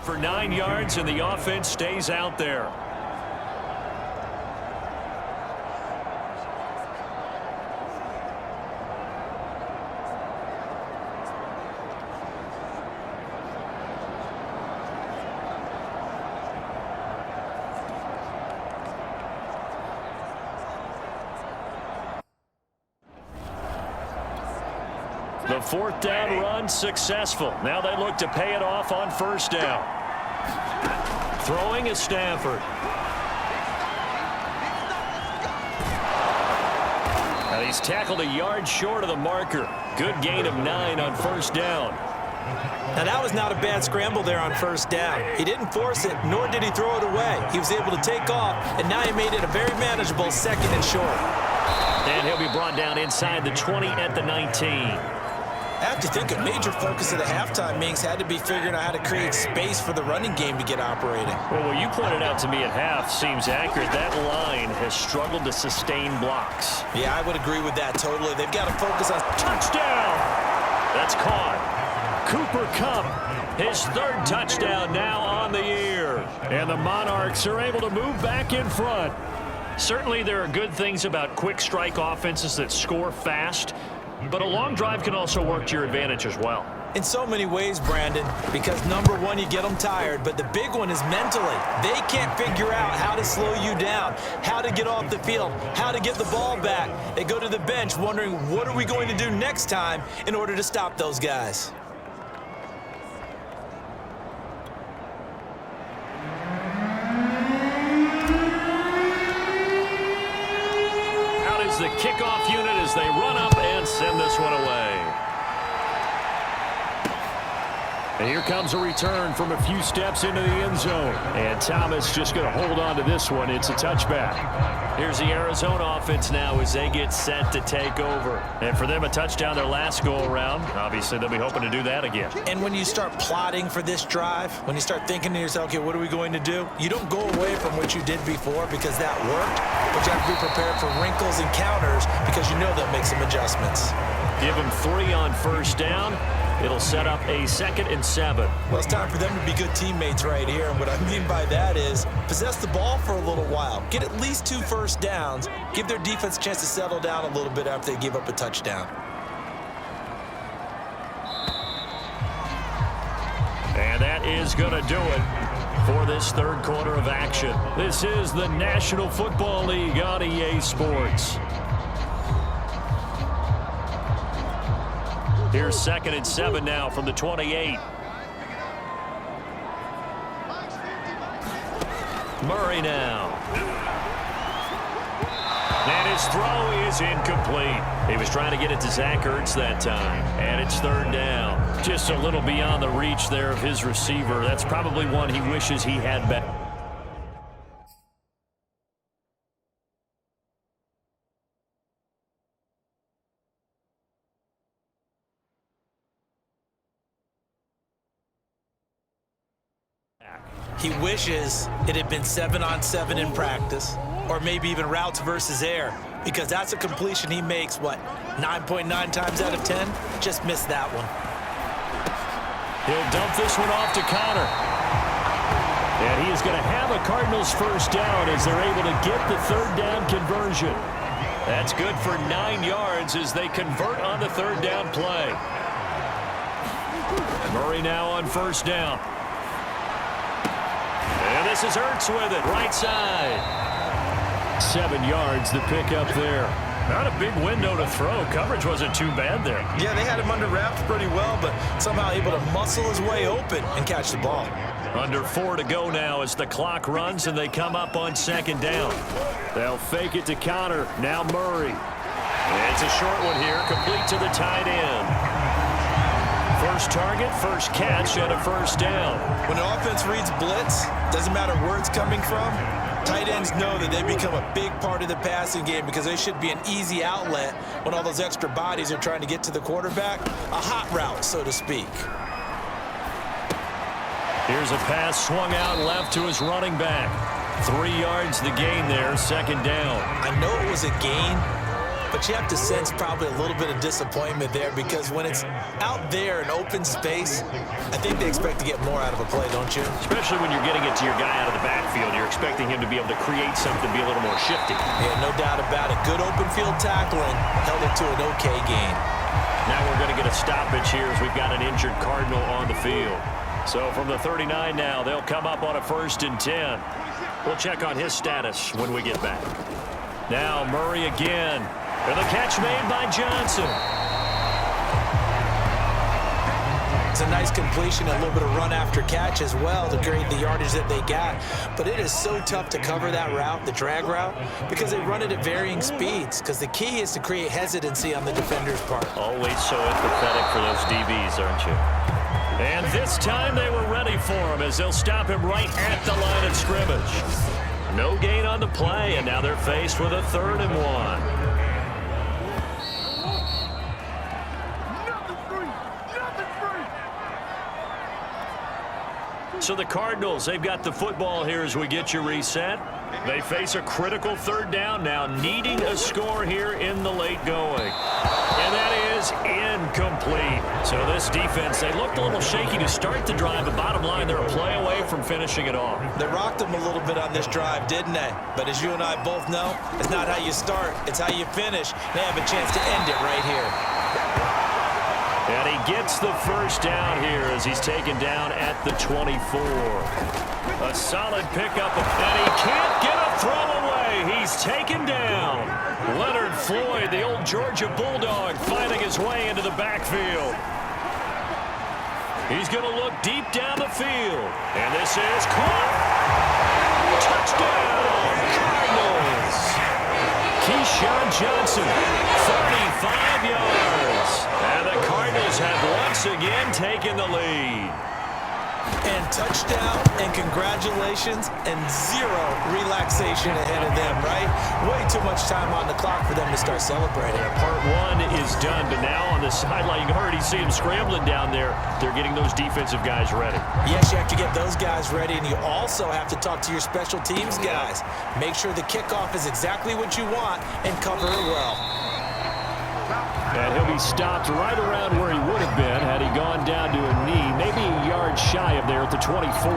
it for 9 yards, and the offense stays out there. The 4th down run successful. Now they look to pay it off on 1st down. Throwing is Stafford. Now he's tackled a yard short of the marker. Good gain of 9 on 1st down. Now that was not a bad scramble there on 1st down. He didn't force it, nor did he throw it away. He was able to take off, and now he made it a very manageable 2nd and short. And he'll be brought down inside the 20 at the 19. I have to think a major focus of the halftime meetings had to be figuring out how to create space for the running game to get operating. Well, what you pointed out to me at half seems accurate. That line has struggled to sustain blocks. Yeah, I would agree with that totally. They've got to focus on... Touchdown! That's caught. Cooper Kupp, his 3rd touchdown now on the year. And the Monarchs are able to move back in front. Certainly there are good things about quick strike offenses that score fast, but a long drive can also work to your advantage as well. In so many ways, Brandon, because number one, you get them tired, but the big one is mentally. They can't figure out how to slow you down, how to get off the field, how to get the ball back. They go to the bench wondering, what are we going to do next time in order to stop those guys? Out is the kickoff unit as they run up and send this one away. And here comes a return from a few steps into the end zone. And Thomas just going to hold on to this one. It's a touchback. Here's the Arizona offense now as they get set to take over. And for them, a touchdown their last go-around. Obviously, they'll be hoping to do that again. And when you start plotting for this drive, when you start thinking to yourself, okay, what are we going to do? You don't go away from what you did before because that worked, but you have to be prepared for wrinkles and counters because you know they'll make some adjustments. Give them 3 on 1st down. It'll set up a 2nd and 7. Well, it's time for them to be good teammates right here. And what I mean by that is possess the ball for a little while. Get at least 2 first downs. Give their defense a chance to settle down a little bit after they give up a touchdown. And that is going to do it for this 3rd quarter of action. This is the National Football League on EA Sports. Here's 2nd and 7 now from the 28. Murray now. And his throw is incomplete. He was trying to get it to Zach Ertz that time. And it's 3rd down. Just a little beyond the reach there of his receiver. That's probably one he wishes he had back. He wishes it had been 7-on-7 in practice, or maybe even routes versus air, because that's a completion he makes, 9.9 times out of 10? Just missed that one. He'll dump this one off to Connor. And he is going to have a Cardinals 1st down as they're able to get the 3rd down conversion. That's good for 9 yards as they convert on the 3rd down play. Murray now on 1st down. And this is Ertz with it, right side. 7 yards, the pickup there. Not a big window to throw. Coverage wasn't too bad there. Yeah, they had him under wraps pretty well, but somehow able to muscle his way open and catch the ball. Under 4 to go now as the clock runs and they come up on 2nd down. They'll fake it to Connor. Now Murray. And it's a short one here, complete to the tight end. First target, first catch, and a 1st down. When an offense reads blitz, doesn't matter where it's coming from, tight ends know that they become a big part of the passing game because they should be an easy outlet when all those extra bodies are trying to get to the quarterback. A hot route, so to speak. Here's a pass swung out left to his running back. 3 yards the gain there, 2nd down. I know it was a gain, but you have to sense probably a little bit of disappointment there because when it's out there in open space, I think they expect to get more out of a play, don't you? Especially when you're getting it to your guy out of the backfield. You're expecting him to be able to create something, be a little more shifty. Yeah, no doubt about it. Good open field tackling held it to an okay gain. Now we're going to get a stoppage here as we've got an injured Cardinal on the field. So from the 39 now, they'll come up on a 1st and 10. We'll check on his status when we get back. Now Murray again. And the catch made by Johnson. It's a nice completion, a little bit of run after catch as well to create the yardage that they got. But it is so tough to cover that route, the drag route, because they run it at varying speeds. Because the key is to create hesitancy on the defender's part. Always so empathetic for those DBs, aren't you? And this time they were ready for him as they'll stop him right at the line of scrimmage. No gain on the play, and now they're faced with a 3rd and 1. So the Cardinals, they've got the football here as we get you reset. They face a critical 3rd down now, needing a score here in the late going. And that is incomplete. So this defense, they looked a little shaky to start the drive, but bottom line, they're a play away from finishing it off. They rocked them a little bit on this drive, didn't they? But as you and I both know, it's not how you start, it's how you finish. They have a chance to end it right here. And he gets the 1st down here as he's taken down at the 24. A solid pickup, and he can't get a throw away. He's taken down. Leonard Floyd, the old Georgia Bulldog, finding his way into the backfield. He's going to look deep down the field. And this is caught. Touchdown, Cardinals. Keyshawn Johnson, 35 yards. And the Cardinals have once again taken the lead. And touchdown, and congratulations, and zero relaxation ahead of them, right? Way too much time on the clock for them to start celebrating. Part 1 is done, but now on the sideline, you can already see them scrambling down there. They're getting those defensive guys ready. Yes, you have to get those guys ready, and you also have to talk to your special teams guys. Make sure the kickoff is exactly what you want and cover it well. And he'll be stopped right around where he would have been had he gone down to a knee, maybe a yard shy of there at the 24.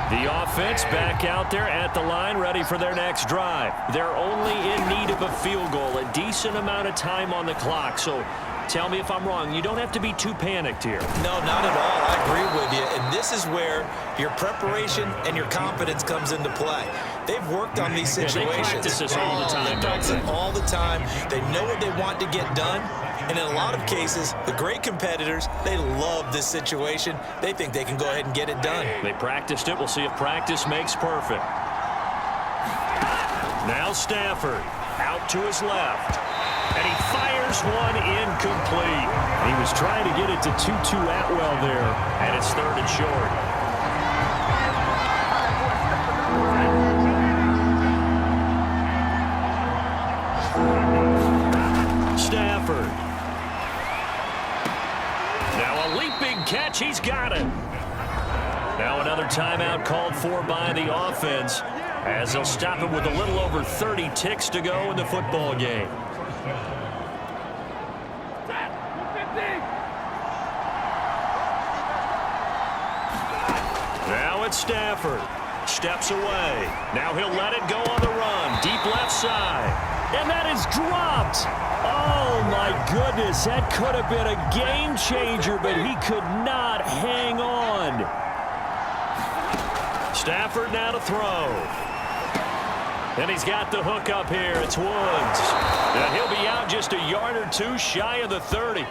The offense back out there at the line, ready for their next drive. They're only in need of a field goal, a decent amount of time on the clock. So tell me if I'm wrong. You don't have to be too panicked here. No, not at all. I agree with you. And this is where your preparation and your confidence comes into play. They've worked on these situations. They practice this all the time. They practice it all the time. They know what they want to get done. And in a lot of cases, the great competitors, they love this situation. They think they can go ahead and get it done. They practiced it. We'll see if practice makes perfect. Now Stafford out to his left. And he fires one incomplete. He was trying to get it to Tutu Atwell there. And it's 3rd and short. Stafford. Now a leaping catch. He's got it. Now another timeout called for by the offense as they'll stop him with a little over 30 ticks to go in the football game. Now it's Stafford. Steps away. Now he'll let it go on the run. Deep left side. And that is dropped. Oh, my goodness. That could have been a game changer, but he could not hang on. Stafford now to throw. And he's got the hook up here. It's Woods. And he'll be out just a yard or two shy of the 30.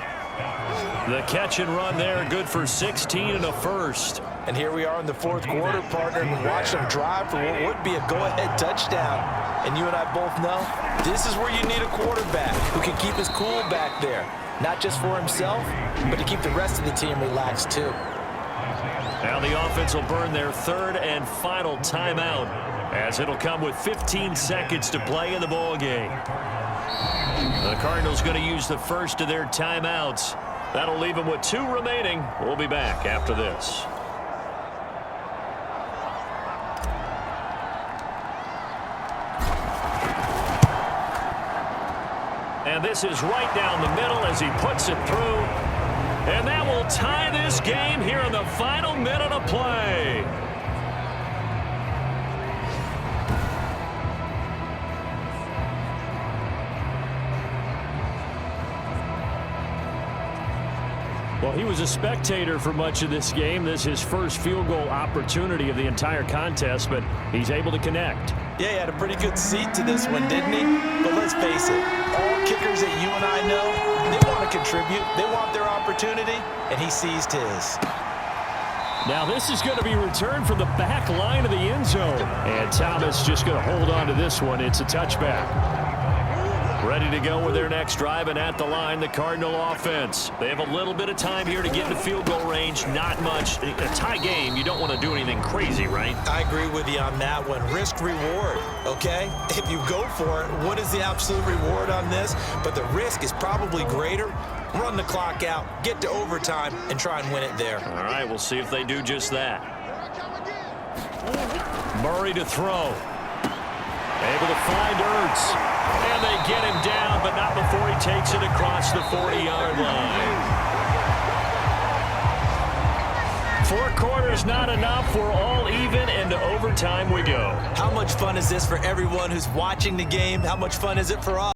The catch and run there, good for 16 and a first. And here we are in the 4th quarter, partner, and watch them drive for what would be a go-ahead touchdown. And you and I both know this is where you need a quarterback who can keep his cool back there. Not just for himself, but to keep the rest of the team relaxed too. Now the offense will burn their 3rd and final timeout as it'll come with 15 seconds to play in the ball game. The Cardinals going to use the first of their timeouts. That'll leave them with 2 remaining. We'll be back after this. And this is right down the middle as he puts it through. And that will tie this game here in the final minute of play. Well, he was a spectator for much of this game. This is his first field goal opportunity of the entire contest, but he's able to connect. Yeah, he had a pretty good seat to this one, didn't he? But let's face it, all kickers that you and I know, they want to contribute. They want their opportunity, and he seized his. Now this is going to be returned from the back line of the end zone. And Thomas just going to hold on to this one. It's a touchback. Ready to go with their next drive, and at the line, the Cardinal offense. They have a little bit of time here to get into field goal range. Not much. A tie game, you don't want to do anything crazy, right? I agree with you on that one. Risk-reward, okay? If you go for it, what is the absolute reward on this? But the risk is probably greater. Run the clock out, get to overtime, and try and win it there. All right, we'll see if they do just that. Murray to throw. Able to find Ertz. And they get him down, but not before he takes it across the 40-yard line. 4 quarters not enough. We're all even, and to overtime we go. How much fun is this for everyone who's watching the game? How much fun is it for us?